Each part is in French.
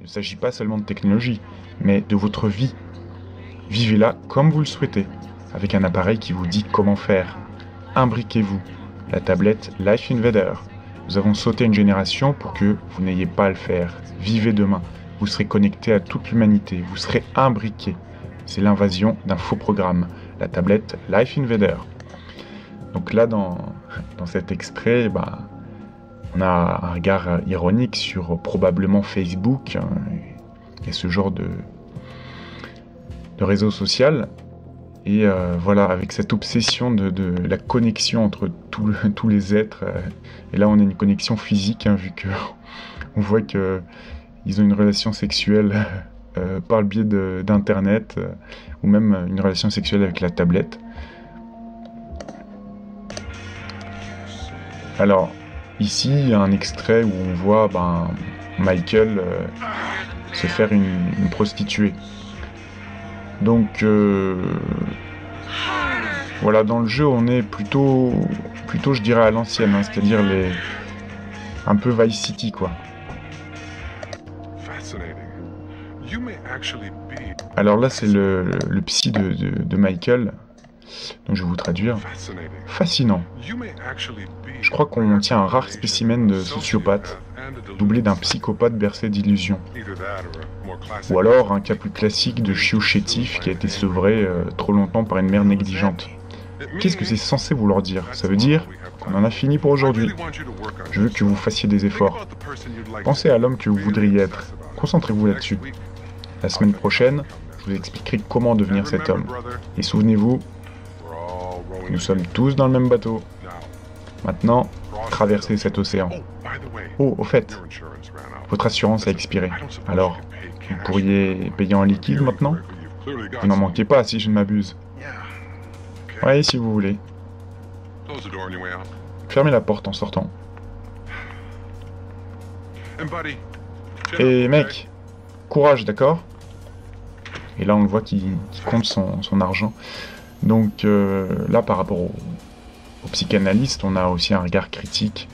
Il ne s'agit pas seulement de technologie, mais de votre vie. Vivez-la comme vous le souhaitez, avec un appareil qui vous dit comment faire. Imbriquez-vous. La tablette Life Invader. Nous avons sauté une génération pour que vous n'ayez pas à le faire. Vivez demain. Vous serez connecté à toute l'humanité. Vous serez imbriqué. C'est l'invasion d'un faux programme. La tablette Life Invader. Donc là, dans cet extrait, on a un regard ironique sur probablement Facebook et ce genre de réseau social. Et voilà, avec cette obsession de la connexion entre tous les êtres. Et là, on a une connexion physique, vu que on voit que ils ont une relation sexuelle par le biais d'Internet, ou même une relation sexuelle avec la tablette. Alors, ici, il y a un extrait où on voit Michael se faire une prostituée. Donc, voilà, dans le jeu, on est plutôt je dirais, à l'ancienne, c'est-à-dire un peu Vice City, quoi. Alors là, c'est le psy de Michael, donc je vais vous traduire. Fascinant. Je crois qu'on tient un rare spécimen de sociopathe, doublé d'un psychopathe bercé d'illusions. Ou alors un cas plus classique de chiot chétif qui a été sevré trop longtemps par une mère négligente. Qu'est-ce que c'est censé vouloir dire? Ça veut dire qu'on en a fini pour aujourd'hui. Je veux que vous fassiez des efforts. Pensez à l'homme que vous voudriez être. Concentrez-vous là-dessus. La semaine prochaine, je vous expliquerai comment devenir cet homme. Et souvenez-vous, nous sommes tous dans le même bateau. Maintenant, traversez cet océan. Oh, au fait, votre assurance a expiré. Alors, vous pourriez payer en liquide maintenant? Vous n'en manquez pas si je ne m'abuse. Ouais, si vous voulez. Fermez la porte en sortant. Et mec, courage, d'accord? Et là, on le voit qu'il compte son argent. Donc là, par rapport au psychanalyste, on a aussi un regard critique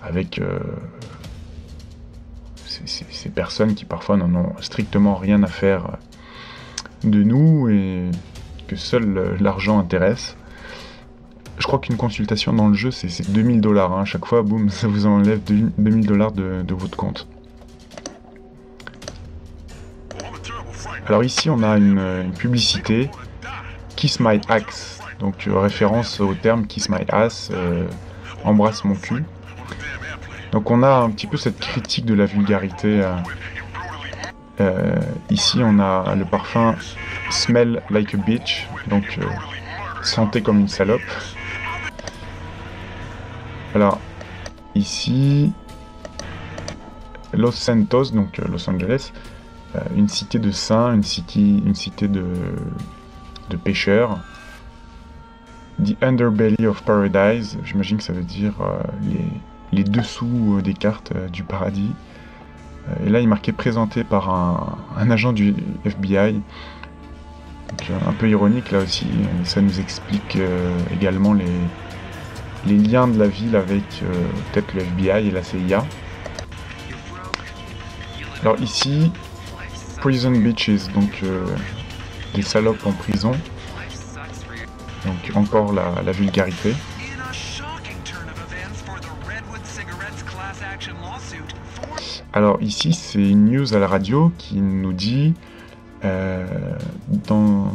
avec ces personnes qui parfois n'en ont strictement rien à faire de nous et que seul l'argent intéresse. Je crois qu'une consultation dans le jeu, c'est $2000. À chaque fois, boum, ça vous enlève $2000 de votre compte. Alors ici, on a une publicité, Kiss My Axe, donc référence au terme Kiss My Ass, embrasse mon cul. Donc on a un petit peu cette critique de la vulgarité. Ici, on a le parfum Smell Like a Bitch, donc sentez comme une salope. Alors, ici, Los Santos, donc Los Angeles, une cité de saints, une cité de pêcheurs. The Underbelly of Paradise, j'imagine que ça veut dire les dessous des cartes du paradis. Et là, il est marqué présenté par un agent du FBI. Donc, un peu ironique là aussi. Ça nous explique également les liens de la ville avec peut-être le FBI et la CIA. Alors ici, Prison Bitches, donc des salopes en prison. Donc encore la vulgarité. Alors ici, c'est une news à la radio qui nous dit dans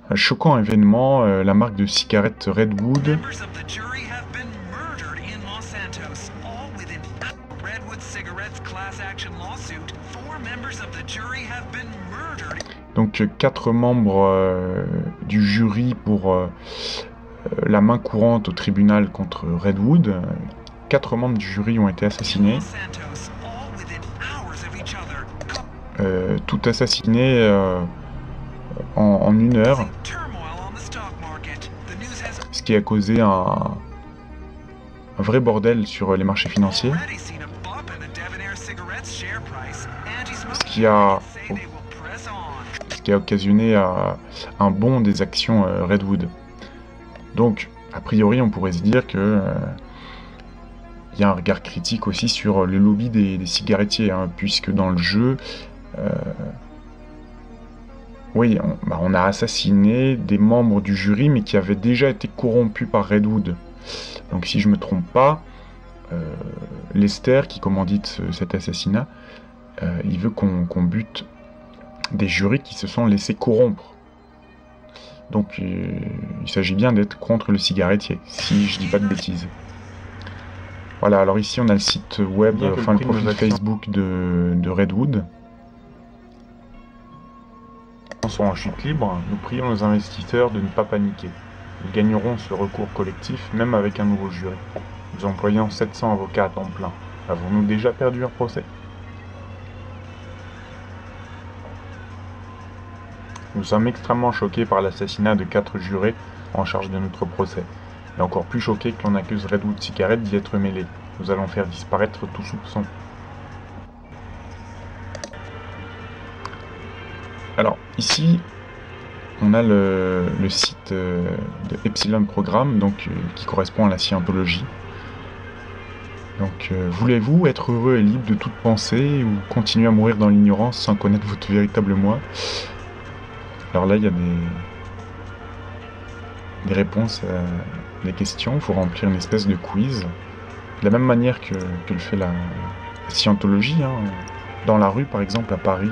un choquant événement, la marque de cigarettes Redwood donc 4 membres du jury pour la main courante au tribunal contre Redwood. 4 membres du jury ont été assassinés. Tout assassiné en 1 heure. Ce qui a causé un vrai bordel sur les marchés financiers. Ce qui a occasionné un bond des actions Redwood. Donc, a priori, on pourrait se dire que il y a un regard critique aussi sur le lobby des cigarettiers, hein, puisque dans le jeu, oui, on a assassiné des membres du jury, mais qui avaient déjà été corrompus par Redwood. Donc si je me trompe pas, Lester, qui commandite cet assassinat, il veut qu'on bute des jurys qui se sont laissés corrompre. Donc il s'agit bien d'être contre le cigarettier, si je dis pas de bêtises. Voilà, alors ici on a le site web, enfin le profil Facebook de Redwood. Ils sont en chute libre, nous prions nos investisseurs de ne pas paniquer. Ils gagneront ce recours collectif, même avec un nouveau jury. Nous employons 700 avocats à temps plein. Avons-nous déjà perdu un procès? Nous sommes extrêmement choqués par l'assassinat de 4 jurés en charge de notre procès. Et encore plus choqués que l'on accuse Redwood Cigarette d'y être mêlé. Nous allons faire disparaître tout soupçon. Alors, ici, on a le site de Epsilon Programme, donc, qui correspond à la scientologie. Donc, voulez-vous être heureux et libre de toute pensée ou continuer à mourir dans l'ignorance sans connaître votre véritable moi? Alors là, il y a des réponses à des questions. Il faut remplir une espèce de quiz. De la même manière que le fait la scientologie, hein, dans la rue, par exemple, à Paris.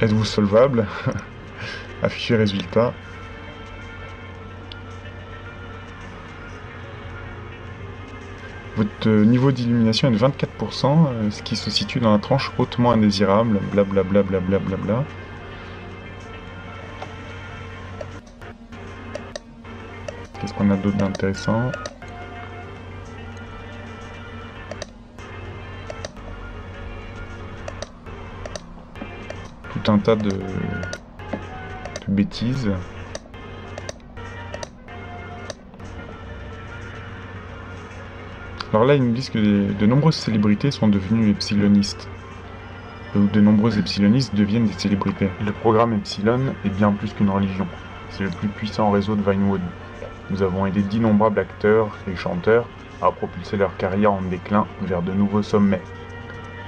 Êtes-vous solvable? Afficher résultat. Votre niveau d'illumination est de 24%, ce qui se situe dans la tranche hautement indésirable, blablabla. Blablabla. Qu'est-ce qu'on a d'autre d'intéressant? Tout un tas de bêtises. Alors là, ils nous disent que de nombreuses célébrités sont devenues epsilonistes. Ou de nombreux epsilonistes deviennent des célébrités. Le programme Epsilon est bien plus qu'une religion. C'est le plus puissant réseau de Vinewood. Nous avons aidé d'innombrables acteurs et chanteurs à propulser leur carrière en déclin vers de nouveaux sommets.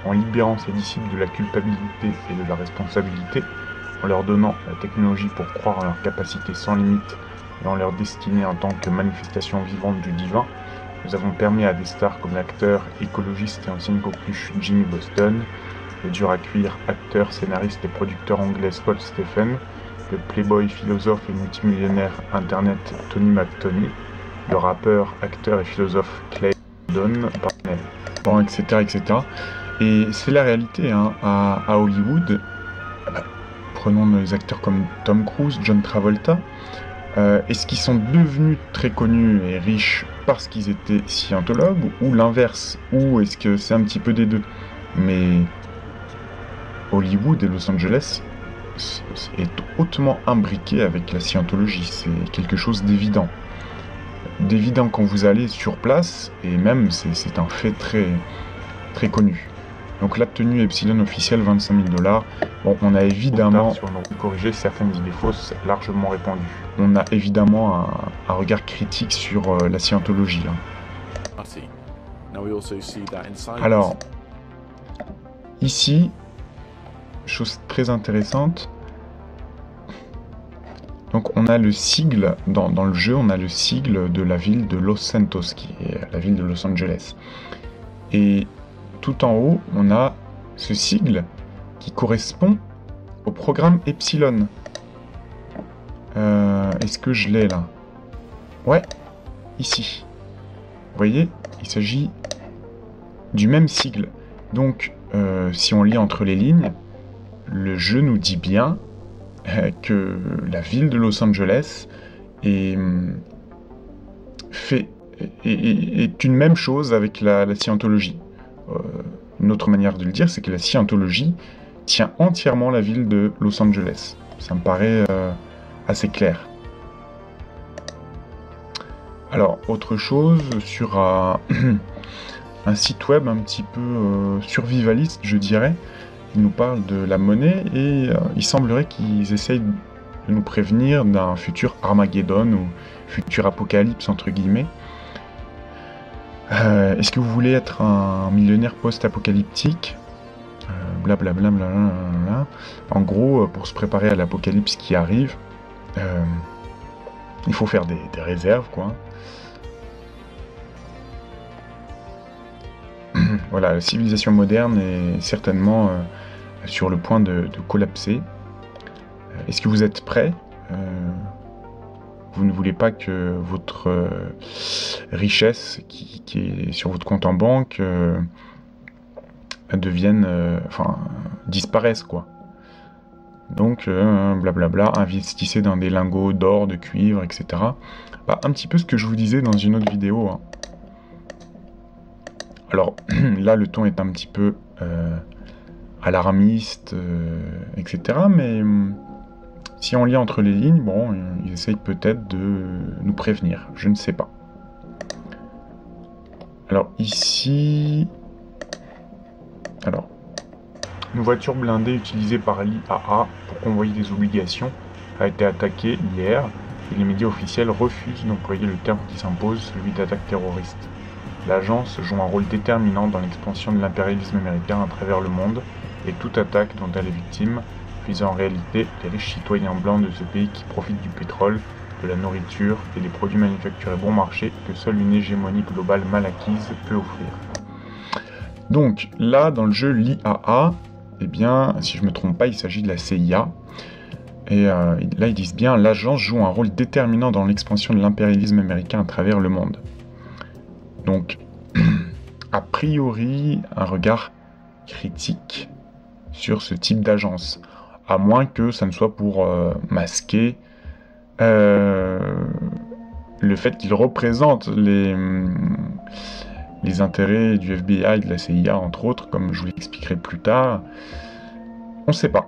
En libérant ces disciples de la culpabilité et de la responsabilité, en leur donnant la technologie pour croire en leurs capacités sans limite et en leur destinée en tant que manifestation vivante du divin, nous avons permis à des stars comme l'acteur, écologiste et ancienne coqueluche Jimmy Boston, le dur à cuire acteur, scénariste et producteur anglais Paul Stephen, le playboy philosophe et multimillionnaire internet Tony McTony, le rappeur, acteur et philosophe Clay Don Parnell, bon, etc., etc. Et c'est la réalité, hein, à Hollywood. Prenons des acteurs comme Tom Cruise, John Travolta. Est-ce qu'ils sont devenus très connus et riches parce qu'ils étaient scientologues ou l'inverse? Ou est-ce que c'est un petit peu des deux? Mais Hollywood et Los Angeles est hautement imbriqué avec la scientologie. C'est quelque chose d'évident. D'évident quand vous allez sur place, et même c'est un fait très, très connu. Donc la tenue Epsilon officielle, 25 000 $. Bon, on a évidemment corrigé certaines idées fausses largement répandues. On a évidemment un regard critique sur la scientologie. Hein. Alors, ici, chose très intéressante. Donc on a le sigle, dans le jeu, on a le sigle de la ville de Los Santos, qui est la ville de Los Angeles. Et tout en haut, on a ce sigle qui correspond au programme Epsilon. Est-ce que je l'ai là? Ouais, ici. Vous voyez, il s'agit du même sigle. Donc, si on lit entre les lignes, le jeu nous dit bien que la ville de Los Angeles est une même chose avec la scientologie. Une autre manière de le dire, c'est que la scientologie tient entièrement la ville de Los Angeles. Ça me paraît assez clair. Alors, autre chose, sur un site web un petit peu survivaliste, je dirais, ils nous parlent de la monnaie et il semblerait qu'ils essayent de nous prévenir d'un futur Armageddon ou futur apocalypse entre guillemets. Est-ce que vous voulez être un millionnaire post-apocalyptique? Blablabla. En gros, pour se préparer à l'apocalypse qui arrive, il faut faire des réserves, quoi. Voilà, la civilisation moderne est certainement sur le point de collapser. Est-ce que vous êtes prêts? Vous ne voulez pas que votre richesse qui est sur votre compte en banque devienne, disparaisse, quoi. Donc, blablabla, investissez dans des lingots d'or, de cuivre, etc. Bah, un petit peu ce que je vous disais dans une autre vidéo, hein. Alors, là, le ton est un petit peu alarmiste, etc. Mais si on lit entre les lignes, bon, ils essayent peut-être de nous prévenir. Je ne sais pas. Alors, ici... Alors, une voiture blindée utilisée par l'IAA pour convoyer des obligations a été attaquée hier et les médias officiels refusent d'employer le terme qui s'impose, celui d'attaque terroriste. L'agence joue un rôle déterminant dans l'expansion de l'impérialisme américain à travers le monde et toute attaque dont elle est victime vise en réalité les riches citoyens blancs de ce pays qui profitent du pétrole, de la nourriture et des produits manufacturés bon marché que seule une hégémonie globale mal acquise peut offrir. Donc là, dans le jeu l'IAA, eh bien, si je ne me trompe pas, il s'agit de la CIA. Et là, ils disent bien, l'agence joue un rôle déterminant dans l'expansion de l'impérialisme américain à travers le monde. Donc, a priori, un regard critique sur ce type d'agence, à moins que ça ne soit pour masquer le fait qu'il représente les intérêts du FBI, de la CIA, entre autres, comme je vous l'expliquerai plus tard. On ne sait pas.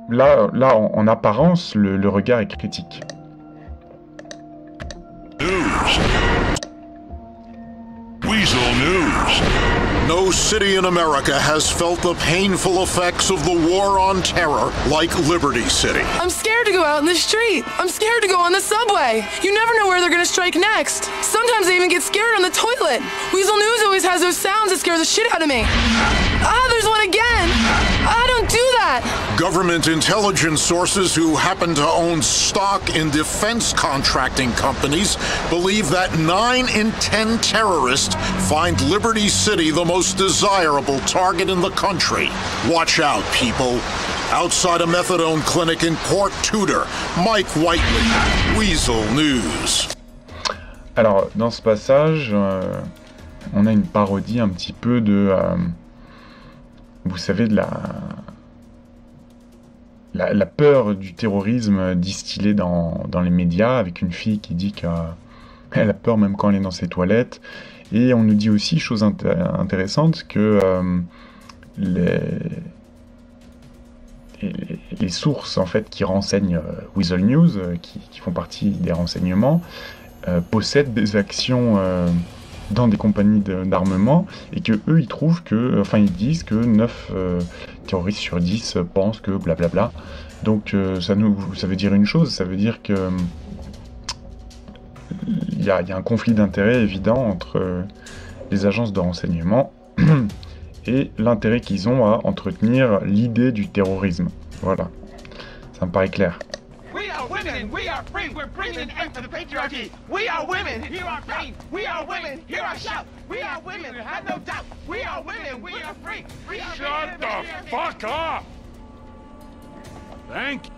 Là, en apparence, le regard est critique. Weasel News. No city in America has felt the painful effects of the war on terror like Liberty City. I'm scared to go out in the street. I'm scared to go on the subway. You never know where they're gonna strike next. Sometimes I even get scared on the toilet. Weasel News always has those sounds that scare the shit out of me. Ah, there's one again. Ah, don't do that. Government intelligence sources who happen to own stock in defense contracting companies believe that 9 in 10 terrorists find Liberty City the most desirable target in the country. Watch out, people. Outside a methadone clinic in Port Tudor, Mike Whiteley, Weasel News. Alors, dans ce passage, on a une parodie un petit peu de... vous savez, de la peur du terrorisme distillée dans les médias, avec une fille qui dit qu'elle a peur même quand elle est dans ses toilettes. Et on nous dit aussi, chose intéressante, que les sources en fait qui renseignent Weasel News, qui font partie des renseignements, possèdent des actions dans des compagnies d'armement, et que eux ils trouvent que, ils disent que 9 terroristes sur 10 pensent que blablabla. Donc ça veut dire une chose, ça veut dire que il y a un conflit d'intérêts évident entre les agences de renseignement et l'intérêt qu'ils ont à entretenir l'idée du terrorisme. Voilà, ça me paraît clair. We are women, we are free, we're bringing an end to the patriarchy. We are women, hear our pain. We are women, hear our shout. We are women, have no doubt. We are women, we are free. Shut the fuck up! Thank you.